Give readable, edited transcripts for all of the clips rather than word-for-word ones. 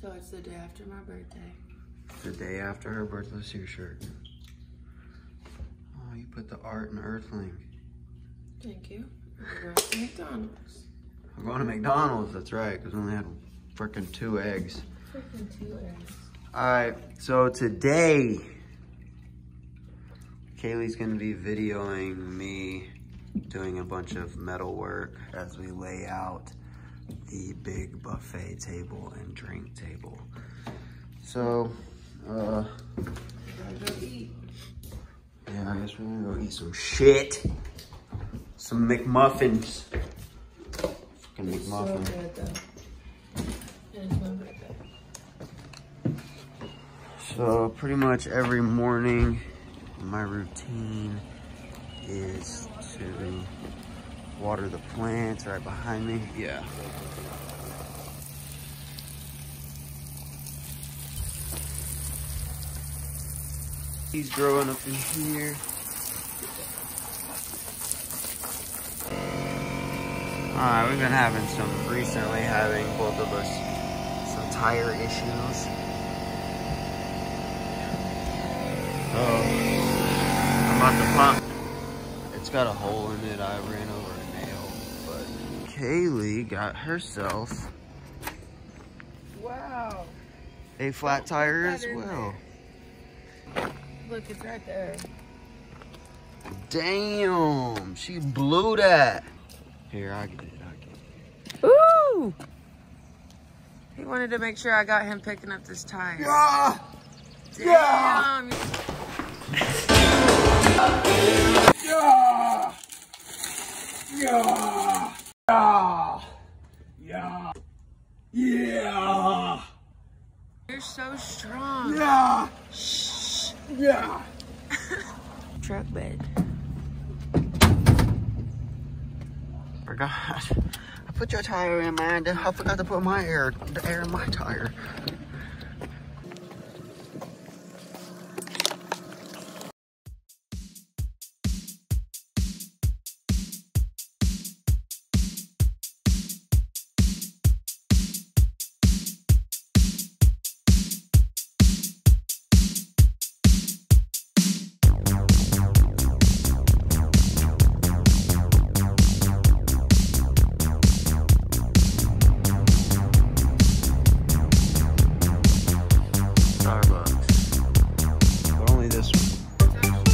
So it's the day after my birthday. The day after her birthday. Let's see your shirt. Oh, you put the art in Earthling. Thank you. We're going to McDonald's. We're going to McDonald's, that's right, because we only had freaking 2 eggs. Freaking 2 eggs. Alright, so today, Kalie's going to be videoing me doing a bunch of metal work as we lay out the big buffet table and drink table. So, Gotta go eat. Yeah, I guess we're gonna go eat some shit. Some McMuffins. Fucking McMuffin. So good though. And it's my birthday. So pretty much every morning, my routine is to water the plants right behind me. Yeah. He's growing up in here. Alright, we've been recently having both of us some tire issues. I'm about to pump. It's got a hole in it. I ran over a nail, but Kalie got herself a flat tire as well. Look, it's right there. Damn, she blew that. Here, I get it. Ooh! He wanted to make sure I got him picking up this tire. Yeah! Damn! Yeah! Yeah! Yeah! Yeah! Yeah! You're so strong. Yeah! Shh. Yeah! Truck bed. Forgot. I put your tire in, man. I forgot to put the air in my tire.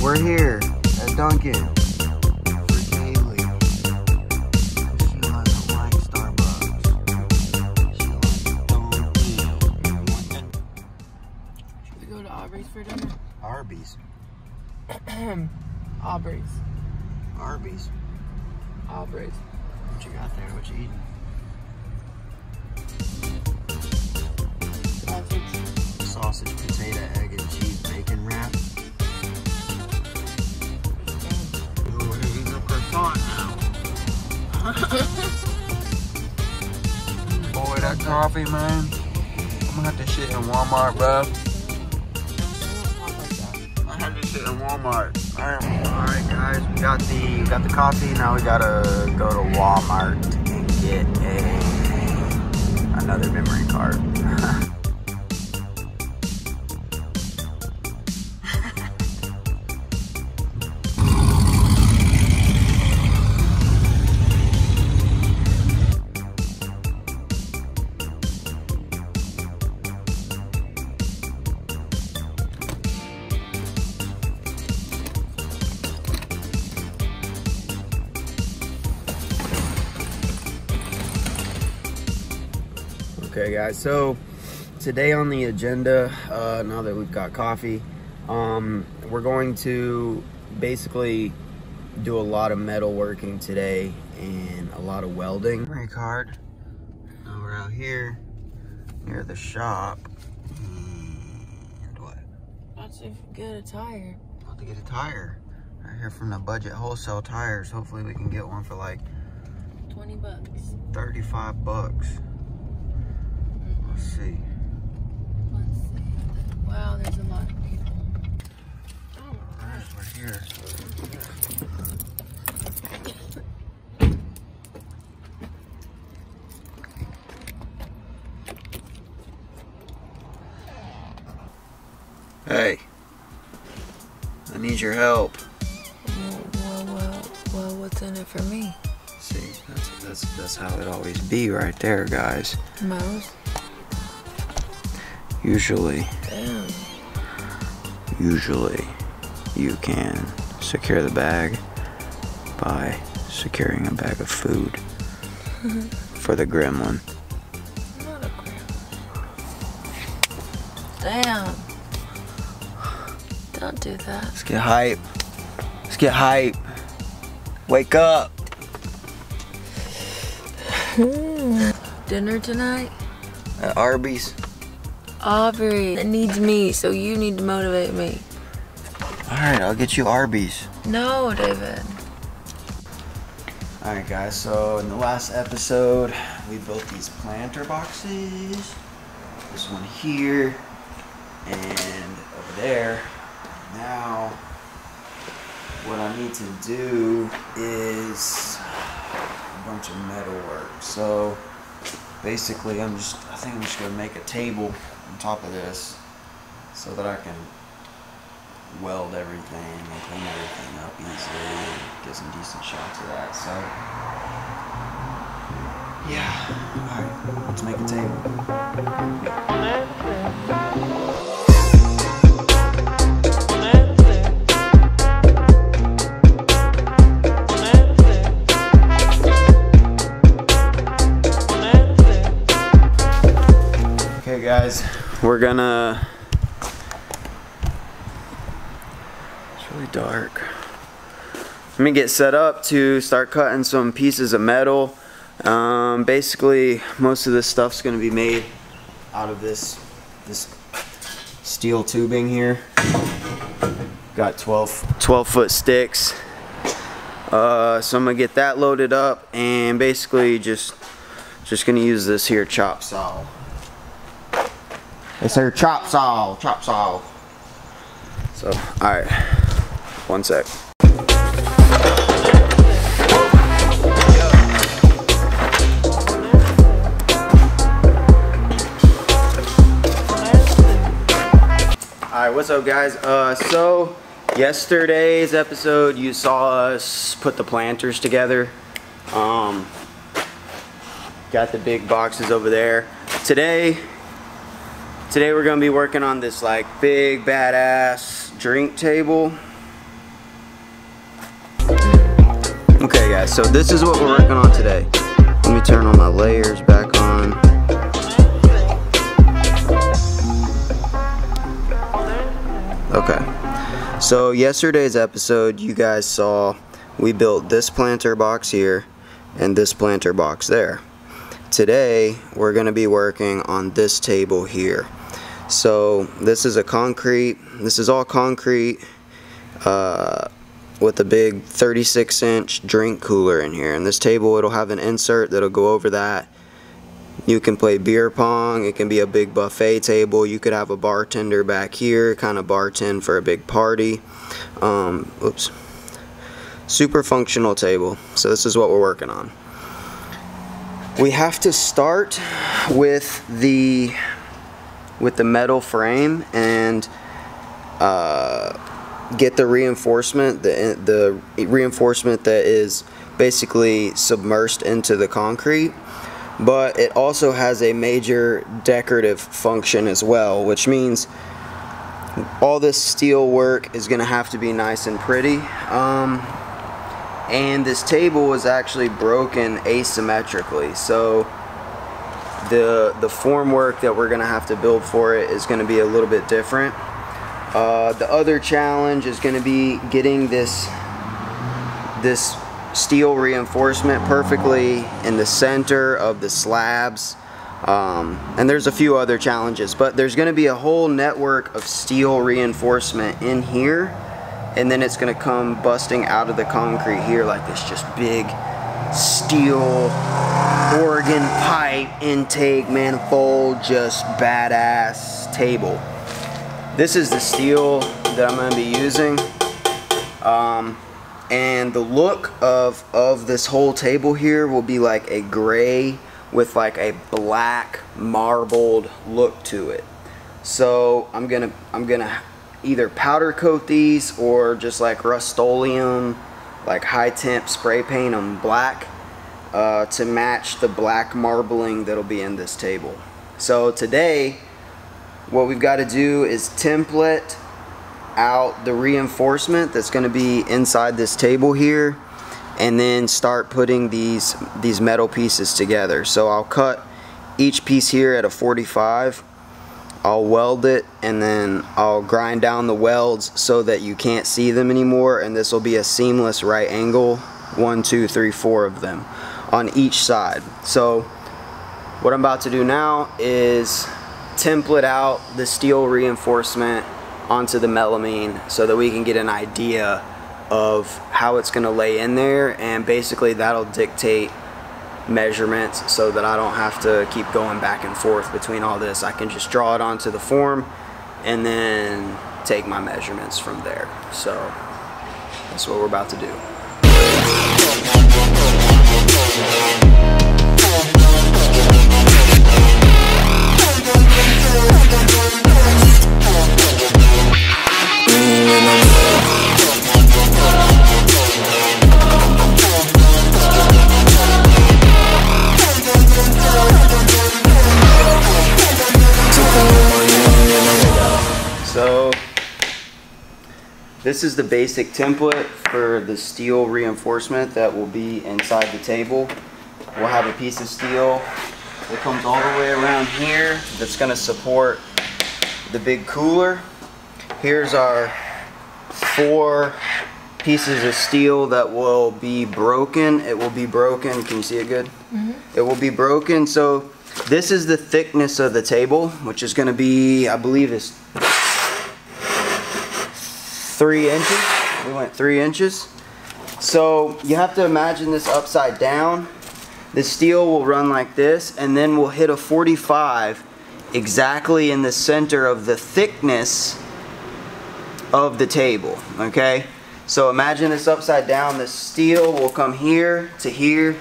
We're here at Dunkin' for Kalie. She doesn't like Starbucks. She likes Dunkin'. Should we go to Aubreys for dinner? Arbys. Aubreys. Arbys. Aubreys. What you got there? What you eating? Sausage, potato, egg, and cheese bacon wrap. Boy, that coffee, man. I'm gonna have to shit in Walmart, bro. I have to shit in Walmart. Alright, guys, we got the coffee. Now we gotta go to Walmart and get another memory card. Okay guys, so today on the agenda, now that we've got coffee, we're going to basically do a lot of metal working today and a lot of welding. Memory card. Now we're out here near the shop. And what? Let's see if we get a tire. About to get a tire. Right here from the Budget Wholesale Tires. Hopefully we can get one for like 20 bucks. 35 bucks. Let's see. Let's see. Wow, there's a lot of people. Alright, we're here. Hey, I need your help. Well, what's in it for me? See, that's how it always be right there, guys. Mouse? Usually. Damn. Usually, you can secure the bag by securing a bag of food for the gremlin. Not a gremlin. Damn. Don't do that. Let's get hype. Let's get hype. Wake up. Dinner tonight? At Arbys. Aubrey, it needs me, so you need to motivate me. Alright, I'll get you Arbys. No, David. Alright guys, so in the last episode, we built these planter boxes. This one here, and over there. Now, what I need to do is a bunch of metal work. So, basically, I think I'm just gonna make a table on top of this so that I can weld everything and clean everything up easily and get some decent shots of that. So yeah, alright, let's make a table. Okay guys, we're gonna, it's really dark. Let me get set up to start cutting some pieces of metal. Basically, most of this stuff's gonna be made out of this steel tubing here. Got 12 foot sticks. So I'm gonna get that loaded up and basically just gonna use this here chop saw. It's her chop saw. So, alright. One sec. Alright, what's up guys? So yesterday's episode you saw us put the planters together. Got the big boxes over there. Today we're gonna be working on this like big badass drink table. Okay guys, so this is what we're working on today. Let me turn all my layers back on. Okay, so yesterday's episode you guys saw we built this planter box here and this planter box there. Today we're going to be working on this table here. So this is all concrete with a big 36-inch drink cooler in here, and this table, it'll have an insert that'll go over that. You can play beer pong, it can be a big buffet table, you could have a bartender back here, kind of bartend for a big party. Super functional table. So this is what we're working on. We have to start with the metal frame and get the reinforcement, the reinforcement that is basically submersed into the concrete. But it also has a major decorative function as well, which means all this steel work is going to have to be nice and pretty. And this table was actually broken asymmetrically, so the formwork that we're going to have to build for it is going to be a little bit different. The other challenge is going to be getting this steel reinforcement perfectly in the center of the slabs. And there's a few other challenges, but there's going to be a whole network of steel reinforcement in here, and then it's going to come busting out of the concrete here like this just big steel organ pipe intake manifold, just badass table. This is the steel that I'm going to be using, and the look of this whole table here will be like a gray with like a black marbled look to it. So I'm gonna either powder coat these or just like Rust-Oleum, like high temp spray paint them black to match the black marbling that'll be in this table. So today what we've got to do is template out the reinforcement that's going to be inside this table here, and then start putting these metal pieces together. So I'll cut each piece here at a 45, I'll weld it, and then I'll grind down the welds so that you can't see them anymore, and this will be a seamless right angle, 1, 2, 3, 4 of them on each side. So what I'm about to do now is template out the steel reinforcement onto the melamine so that we can get an idea of how it's going to lay in there, and basically that'll dictate measurements so that I don't have to keep going back and forth between all this. I can just draw it onto the form and then take my measurements from there. So that's what we're about to do. So this is the basic template for the steel reinforcement that will be inside the table. We'll have a piece of steel that comes all the way around here that's going to support the big cooler. Here's our 4 pieces of steel that will be broken. It will be broken. Can you see it good? Mm-hmm. It will be broken. So this is the thickness of the table, which is going to be, I believe, is 3 inches. We went 3 inches. So you have to imagine this upside down. The steel will run like this, and then we'll hit a 45 exactly in the center of the thickness of the table. Okay, so imagine this upside down. The steel will come here to here,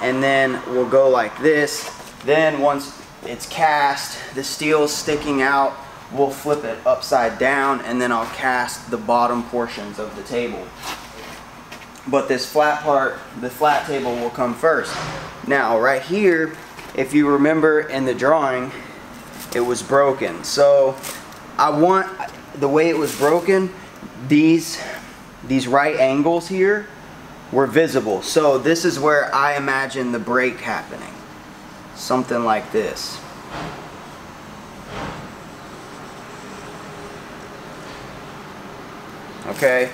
and then we'll go like this. Then once it's cast, the steel sticking out, we'll flip it upside down, and then I'll cast the bottom portions of the table. But this flat part, the flat table, will come first. Now right here, if you remember in the drawing, it was broken. So I want, the way it was broken, these right angles here were visible. So this is where I imagine the break happening. Something like this. Okay,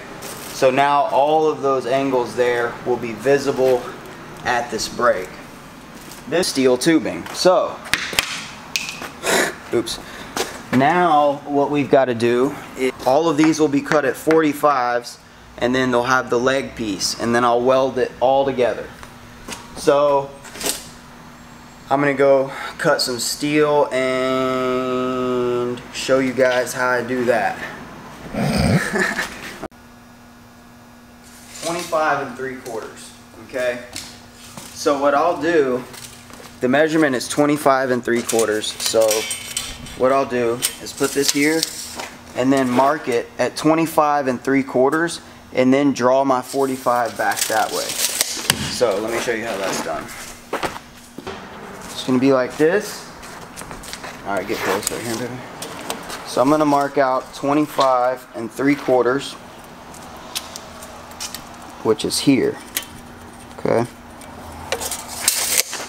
so now all of those angles there will be visible at this break. This steel tubing. So, oops. Now what we've got to do is all of these will be cut at 45s, and then they'll have the leg piece, and then I'll weld it all together. So I'm gonna go cut some steel and show you guys how I do that. 25 3/4. Okay, so what I'll do, the measurement is 25 3/4. So what I'll do is put this here and then mark it at 25 3/4, and then draw my 45 back that way. So let me show you how that's done. It's gonna be like this. All right, get closer here, baby. So I'm gonna mark out 25 3/4, which is here. Okay.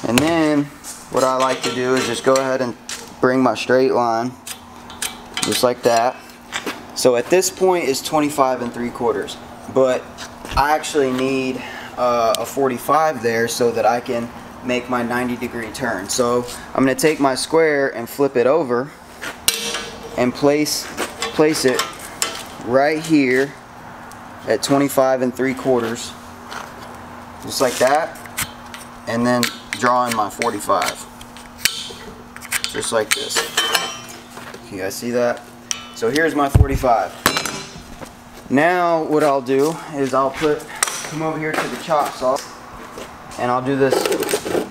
And then what I like to do is just go ahead and bring my straight line, just like that. So at this point is 25 3/4, but I actually need a 45 there so that I can make my 90-degree turn. So I'm going to take my square and flip it over and place it right here at 25 3/4, just like that, and then draw in my 45, just like this. You guys see that? So here's my 45. Now what I'll do is I'll come over here to the chop saw, and I'll do this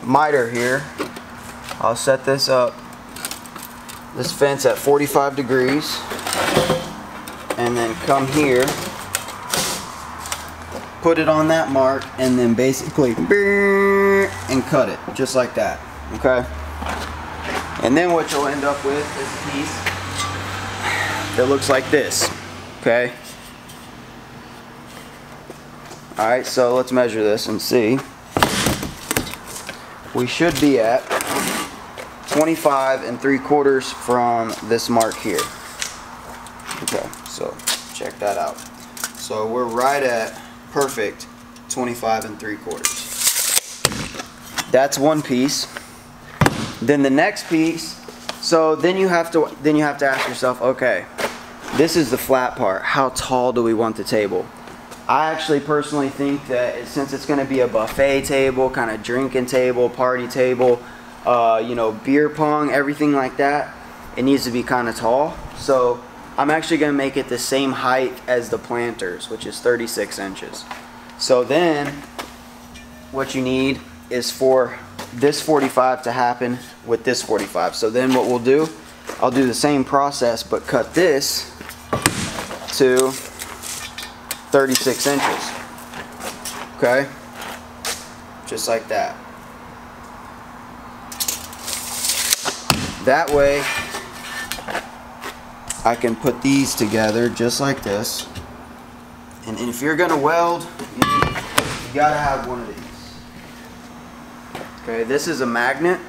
miter here. I'll set this up, this fence at 45 degrees, and then come here, put it on that mark, and then basically and cut it just like that. Okay, and then what you'll end up with is a piece that looks like this. Okay, alright, so let's measure this and see. We should be at 25 3/4 from this mark here. Okay, so check that out. So we're right at perfect 25 3/4. That's one piece. Then the next piece, so then you have to ask yourself, okay, this is the flat part. How tall do we want the table? I actually personally think that since it's going to be a buffet table, kind of drinking table, party table, you know, beer pong, everything like that, it needs to be kind of tall. So I'm actually going to make it the same height as the planters, which is 36 inches. So then what you need is for this 45 to happen with this 45. So then what we'll do, I'll do the same process but cut this to 36 inches. Okay? Just like that. That way I can put these together just like this. And if you're gonna weld, you gotta have one of these. Okay, this is a magnet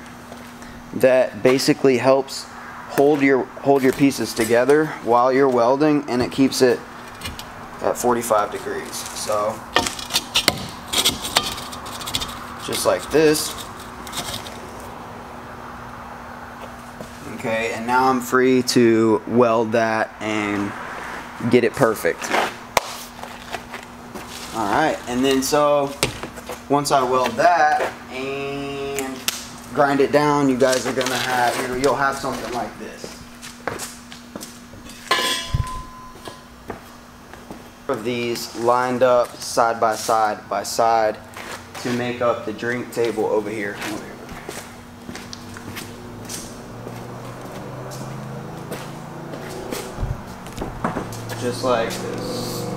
that basically helps hold your pieces together while you're welding, and it keeps it at 45 degrees. So just like this. Okay, and now I'm free to weld that and get it perfect. Alright, and then so once I weld that and grind it down, you guys are gonna have, you'll have something like this. Of these lined up side by side to make up the drink table over here. Just like this.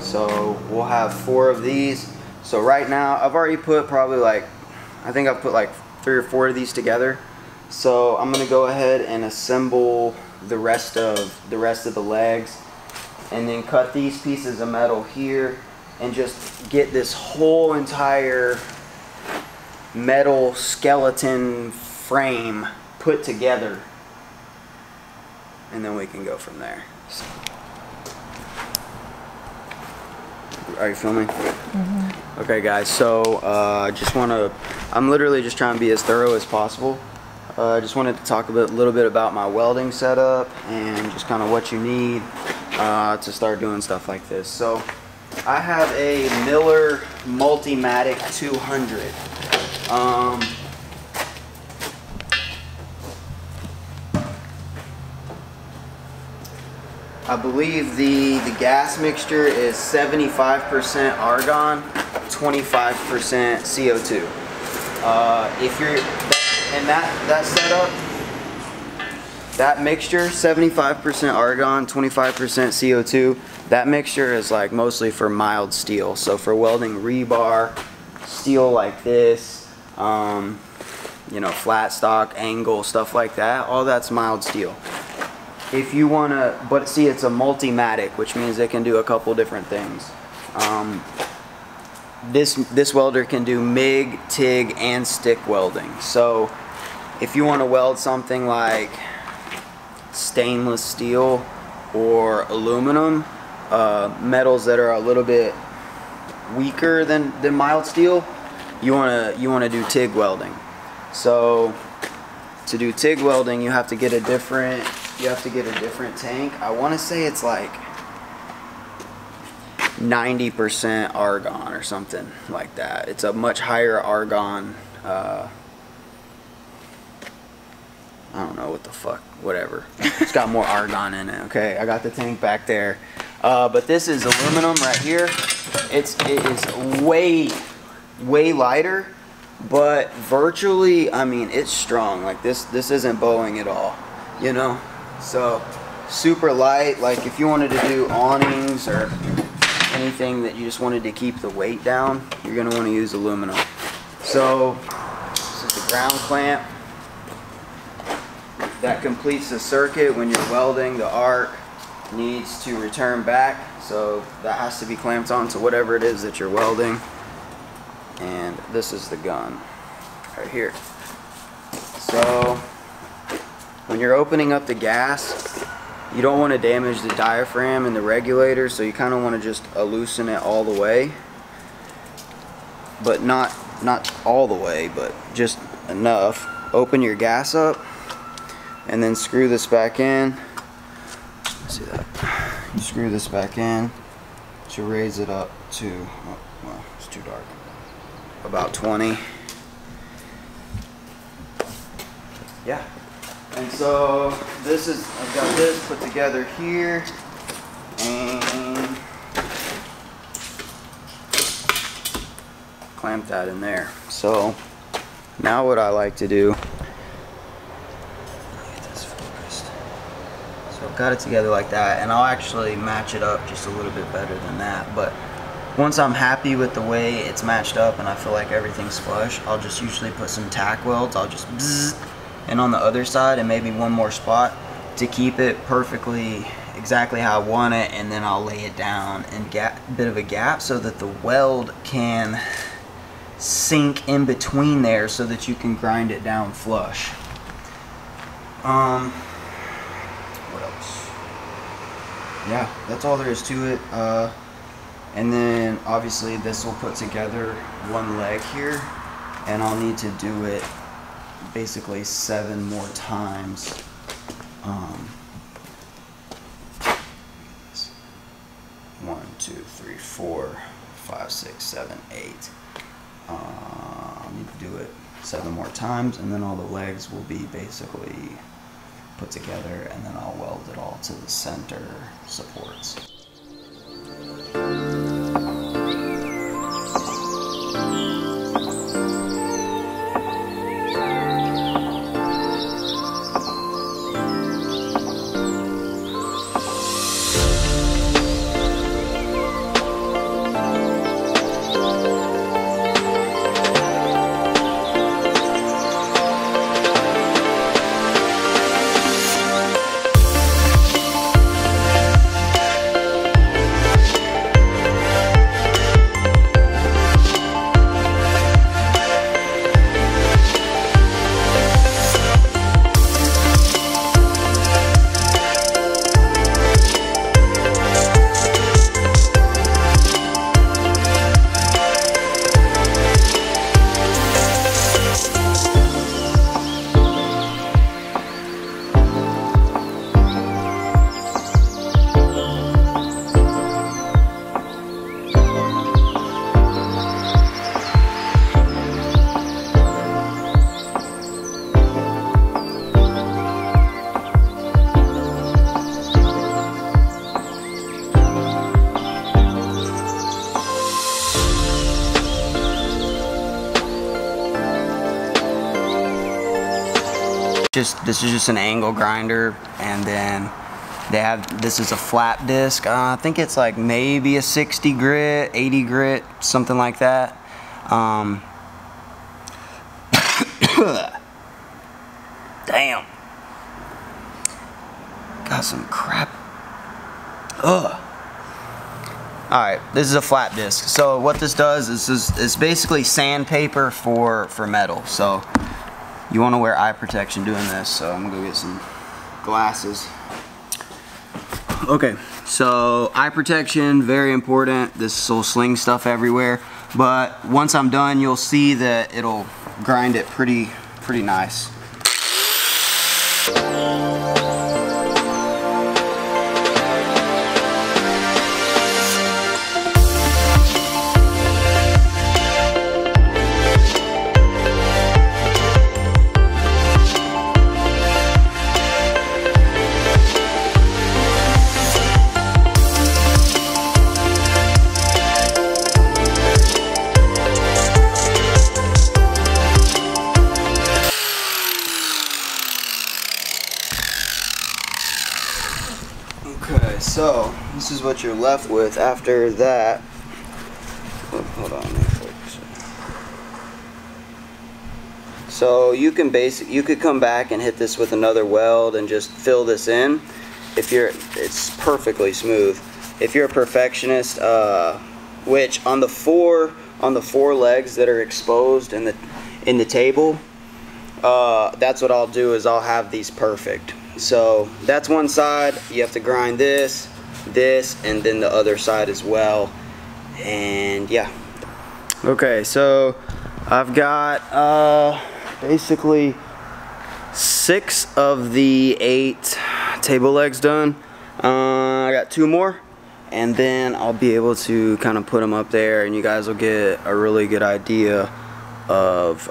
So we'll have 4 of these. So right now I've already put probably like, I think I've put like 3 or 4 of these together. So I'm gonna go ahead and assemble the rest of the legs, and then cut these pieces of metal here and just get this whole entire metal skeleton frame put together, and then we can go from there. Are you filming? Mm-hmm. Okay guys, so I'm literally just trying to be as thorough as possible. I just wanted to talk a little bit about my welding setup and just kind of what you need to start doing stuff like this. So I have a Miller Multimatic 200. I believe the gas mixture is 75% argon, 25% CO2. If you're in that setup, that mixture, 75% argon, 25% CO2, that mixture is like mostly for mild steel. So for welding rebar, steel like this, you know, flat stock, angle, stuff like that, all that's mild steel. If you want to, but see, it's a multimatic, which means it can do a couple different things. This welder can do MIG, TIG, and stick welding. So if you want to weld something like stainless steel or aluminum, metals that are a little bit weaker than mild steel, you want to do TIG welding. So to do TIG welding, you have to get a different tank. I want to say it's like 90% argon or something like that. It's a much higher argon. I don't know what the fuck, whatever. It's got more argon in it. Okay, I got the tank back there. But this is aluminum right here. It is way lighter, but virtually, I mean, it's strong. Like this isn't bowing at all. you know. So super light. Like if you wanted to do awnings or anything that you just wanted to keep the weight down, you're gonna want to use aluminum. So this is the ground clamp that completes the circuit. When you're welding, the arc needs to return back, so that has to be clamped onto whatever it is that you're welding. And this is the gun right here. So when you're opening up the gas, you don't want to damage the diaphragm and the regulator, so you kind of want to just loosen it all the way, but not all the way, but just enough. Open your gas up and then screw this back in. See that? You screw this back in to raise it up to, oh, well, it's too dark, about 20. Yeah. And so this is, I've got this put together here, and clamp that in there. So now what I like to do, get this focused. So I've got it together like that, and I'll actually match it up just a little bit better than that. But once I'm happy with the way it's matched up and I feel like everything's flush, I'll just usually put some tack welds. I'll just bzzz, and on the other side, and maybe one more spot to keep it perfectly exactly how I want it, and then I'll lay it down and a bit of a gap so that the weld can sink in between there so that you can grind it down flush. What else? Yeah, that's all there is to it. And then obviously this will put together one leg here, and I'll need to do it basically 7 more times. 1, 2, 3, 4, 5, 6, 7, 8. I'll need to do it 7 more times, and then all the legs will be basically put together, and then I'll weld it all to the center supports. This is just an angle grinder, and then they have, this is a flat disc. I think it's like maybe a 60 grit, 80 grit, something like that. Damn. Got some crap. Ugh. Alright, this is a flat disc. So what this does is it's basically sandpaper for metal. So you want to wear eye protection doing this, so I'm gonna go get some glasses. Okay, so eye protection, very important. This will sling stuff everywhere, but once I'm done, you'll see that it'll grind it pretty nice. so this is what you're left with after that. Oh, hold on, let me focus it. So you could come back and hit this with another weld and just fill this in. It's perfectly smooth. If you're a perfectionist, which on the four legs that are exposed in the table, that's what I'll do, is I'll have these perfect. So that's one side. You have to grind this, and then the other side as well. And yeah. Okay, so I've got basically 6 of the 8 table legs done. I got 2 more, and then I'll be able to kind of put them up there, and you guys will get a really good idea of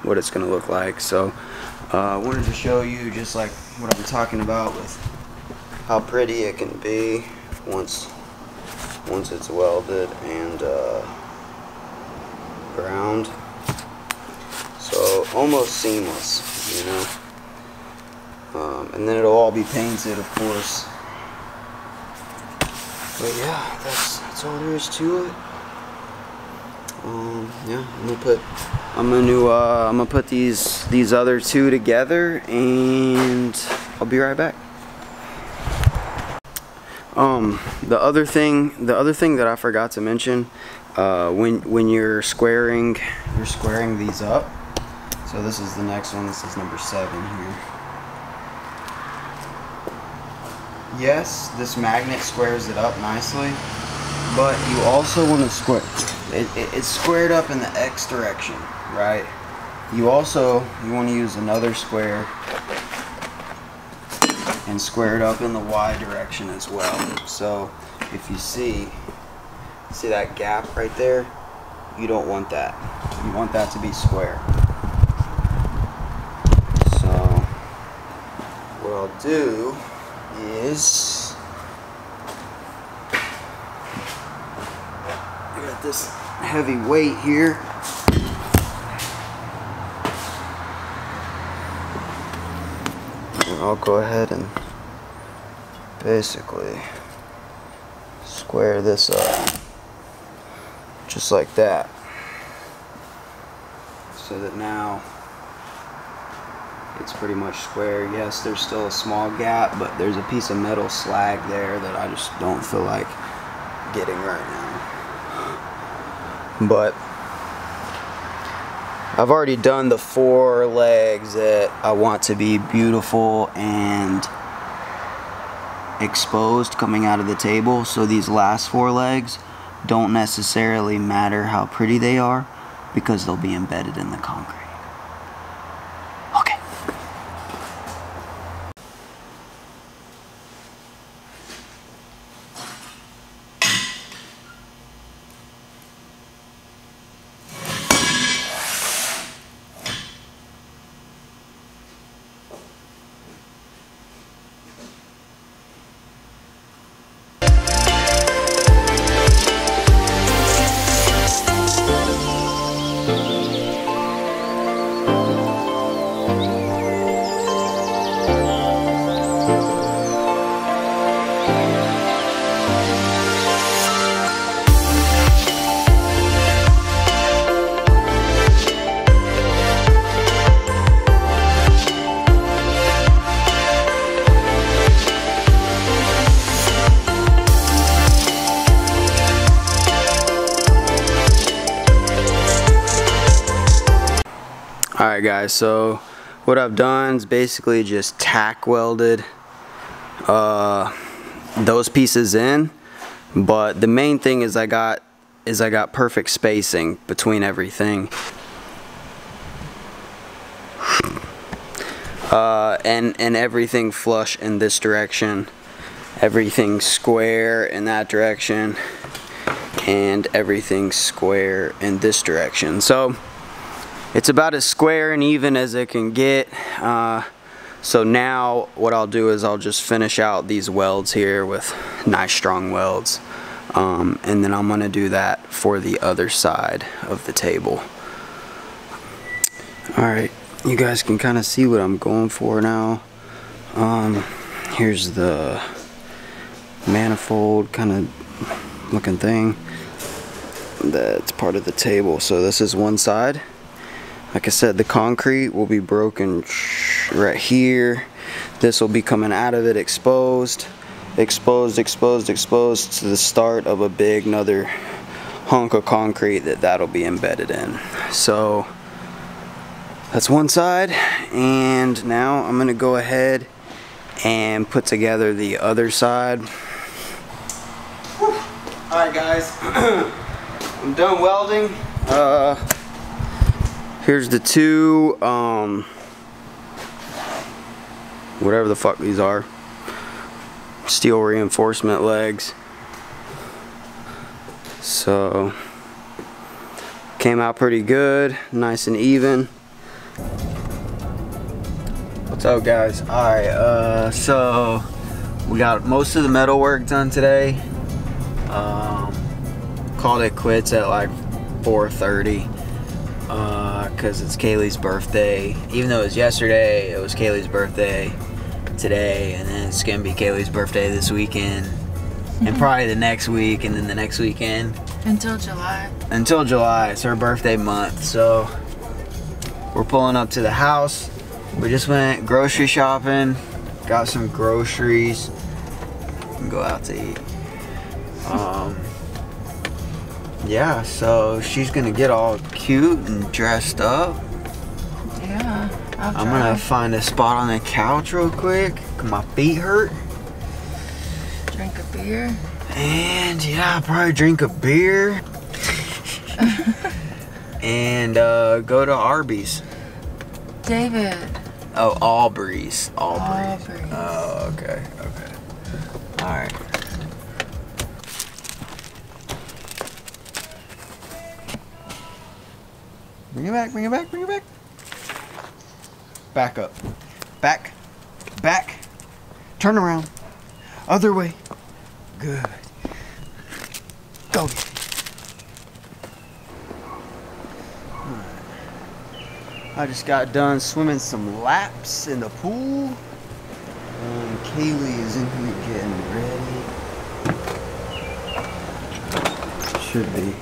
what it's gonna look like. So I wanted to show you just like what I'm talking about with how pretty it can be once it's welded and ground. So almost seamless, you know. And then it'll all be painted, of course. But yeah, that's all there is to it. Yeah, I'm gonna put these other 2 together, and I'll be right back. The other thing that I forgot to mention, when you're squaring these up. So this is the next one. This is number 7 here. Yes, this magnet squares it up nicely, but you also want to square it's squared up in the X direction, right? You want to use another square and square it up in the Y direction as well. So if you see that gap right there, you don't want that. You want that to be square. So what I'll do is, I got this heavy weight here. And I'll go ahead and basically square this up just like that, so that now it's pretty much square. Yes, there's still a small gap, but there's a piece of metal slag there that I just don't feel like getting right now. But I've already done the 4 legs that I want to be beautiful and exposed coming out of the table. So these last 4 legs don't necessarily matter how pretty they are, because they'll be embedded in the concrete. Okay. Alright guys, so what I've done is basically just tack welded those pieces in, but the main thing is I got perfect spacing between everything, and everything flush in this direction, everything square in that direction, and everything square in this direction. So it's about as square and even as it can get. So now what I'll do is I'll just finish out these welds here with nice strong welds, and then I'm gonna do that for the other side of the table. Alright, you guys can kind of see what I'm going for now. Here's the manifold kind of looking thing that's part of the table. So this is one side. Like I said, the concrete will be broken right here. This will be coming out of it exposed to the start of a big another hunk of concrete that'll be embedded in. So that's one side, and now I'm gonna go ahead and put together the other side. Alright guys, I'm done welding. Here's the two whatever the fuck these are, steel reinforcement legs. So came out pretty good, nice and even. What's up guys? Alright, so we got most of the metal work done today. Called it quits at like 4:30 because it's Kalie's birthday. Even though it was yesterday, it was Kalie's birthday today, and then it's gonna be Kalie's birthday this weekend, and probably the next week, and then the next weekend. Until July. Until July. It's her birthday month, so we're pulling up to the house. We just went grocery shopping, got some groceries, and go out to eat. Yeah, so she's gonna get all cute and dressed up. Yeah, I'm gonna find a spot on the couch real quick, 'cause my feet hurt. Drink a beer. And yeah, I'll probably drink a beer. And go to Arbys. David. Oh, Aubreys. Aubreys. Aubreys. Oh, okay, okay. Alright. Bring it back, bring it back, bring it back. Back up. Back. Back. Turn around. Other way. Good. Go. I just got done swimming some laps in the pool. And Kalie is in here getting ready. Should be.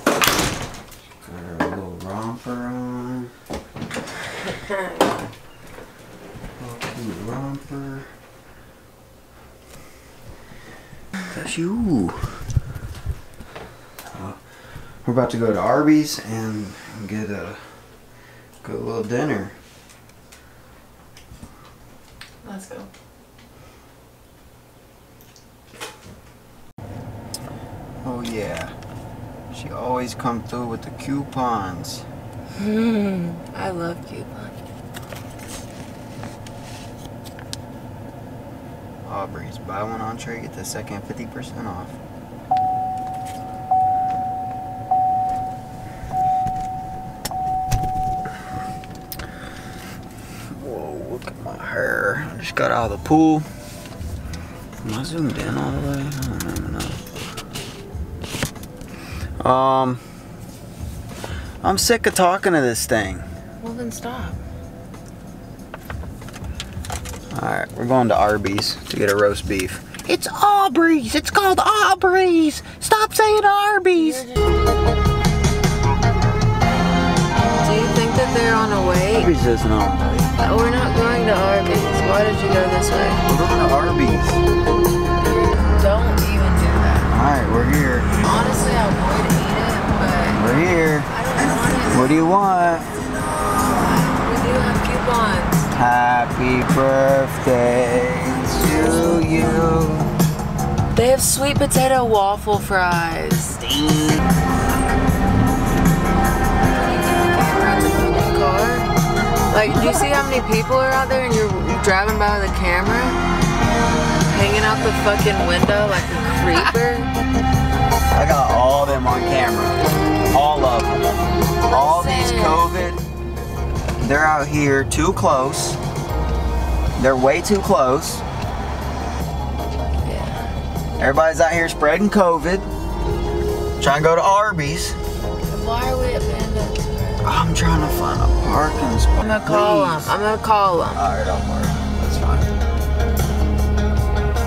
Got her little romper on. Little cute romper. That's you. We're about to go to Arbys and get a good little dinner. Let's go. Oh yeah. She always come through with the coupons. I love coupons. Aubreys, buy one entree, get the second 50% off. Whoa, look at my hair. I just got out of the pool. Am I zoomed in all the way? I don't even know. I'm sick of talking to this thing. Well then stop. Alright, we're going to Arbys to get a roast beef. It's Aubreys. It's called Aubreys. Stop saying Arbys. Do you think that they're on a wait? Arbys isn't on wait. We're not going to Arbys. Why did you go this way? We're going to Arbys. Don't even do that. Alright, we're here. Honestly, I would eat it, but We're here. I don't want it. What do you want? We do have coupons. Happy birthday to you. They have sweet potato waffle fries. Like, do you see how many people are out there and you're driving by with a camera? Hanging out the fucking window like a creeper? I got all of them on camera. All of them. All these COVID. They're out here too close. They're way too close. Yeah. Everybody's out here spreading COVID. Trying to go to Arbys. Why are we at Bandits? I'm trying to find a parking spot. I'm gonna call them. I'm gonna call them. Alright, don't worry. That's fine.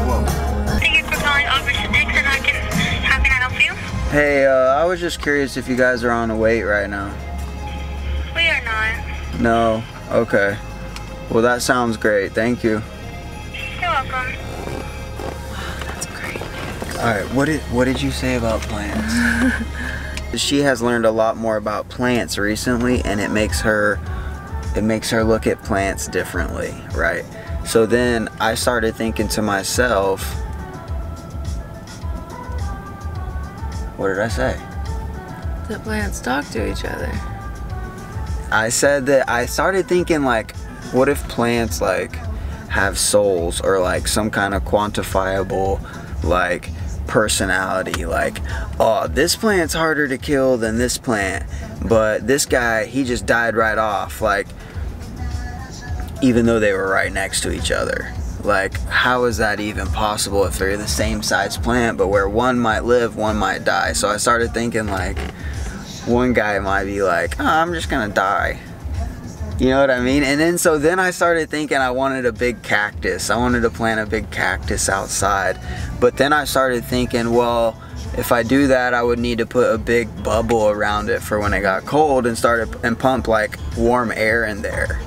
Whoa. Hey, I was just curious if you guys are on a wait right now. We are not. No? Okay. Well, that sounds great. Thank you. You're welcome. That's great. Alright, what did you say about plants? She has learned a lot more about plants recently, and it makes her look at plants differently, right? So then I started thinking to myself, what did I say? That plants talk to each other. I said that I started thinking, like, what if plants like have souls or like some kind of quantifiable like personality, like, oh, this plant's harder to kill than this plant, but this guy, he just died right off, like, even though they were right next to each other. Like, how is that even possible if they're the same size plant, but where one might live, one might die? So I started thinking, like, one guy might be like, oh, I'm just gonna die. You know what I mean? And then I started thinking I wanted a big cactus. I wanted to plant a big cactus outside. But then I started thinking, well, if I do that, I would need to put a big bubble around it for when it got cold and pump like warm air in there.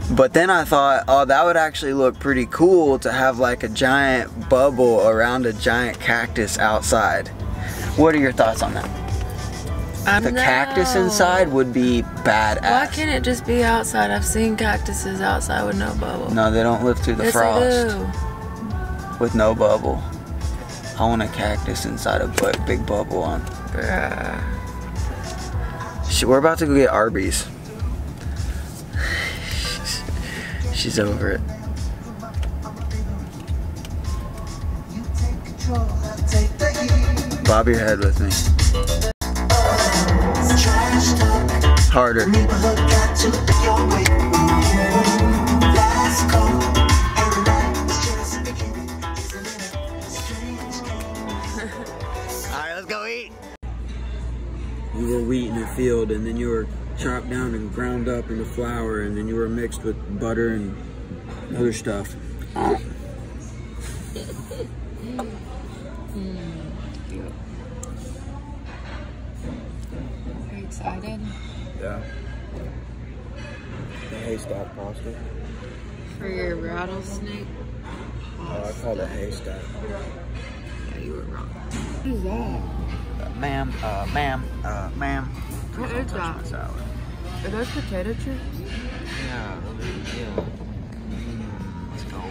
But then I thought, oh, that would actually look pretty cool to have like a giant bubble around a giant cactus outside. What are your thoughts on that? The cactus inside would be badass. Why can't it just be outside? I've seen cactuses outside with no bubble. No, they don't live through the frost. They do. With no bubble. I want a cactus inside a big bubble on. Bruh. We're about to go get Arbys. She's over it. Bob your head with me. Harder. Alright, let's go eat. You were wheat in a field, and then you were chopped down and ground up into flour, and then you were mixed with butter and other stuff. Are you excited? Yeah. The haystack pasta. For your rattlesnake? Oh, I called it haystack. Yeah, you were wrong. What is that? Ma'am. What is that? My salad. Are those potato chips? Yeah. Let's go.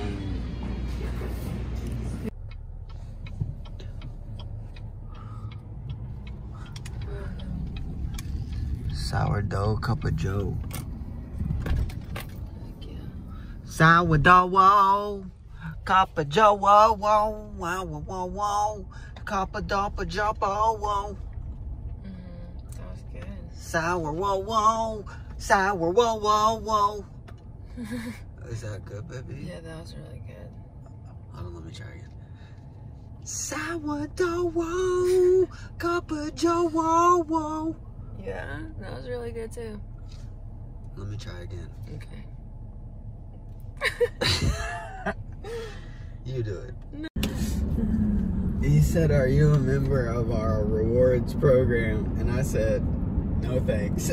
Sourdough cup of joe. Heck yeah. Sourdough cup of joe. Whoa, whoa, whoa, whoa, whoa. Cup of joe. Whoa. That was good. Sour, whoa, whoa. Sour, whoa, whoa, whoa. Is that good, baby? Yeah, that was really good. Hold on, let me try again. Sourdough, cup of joe, whoa, whoa. Yeah, that was really good too. Let me try again. Okay. You do it. No. He said, are you a member of our rewards program? And I said, no thanks.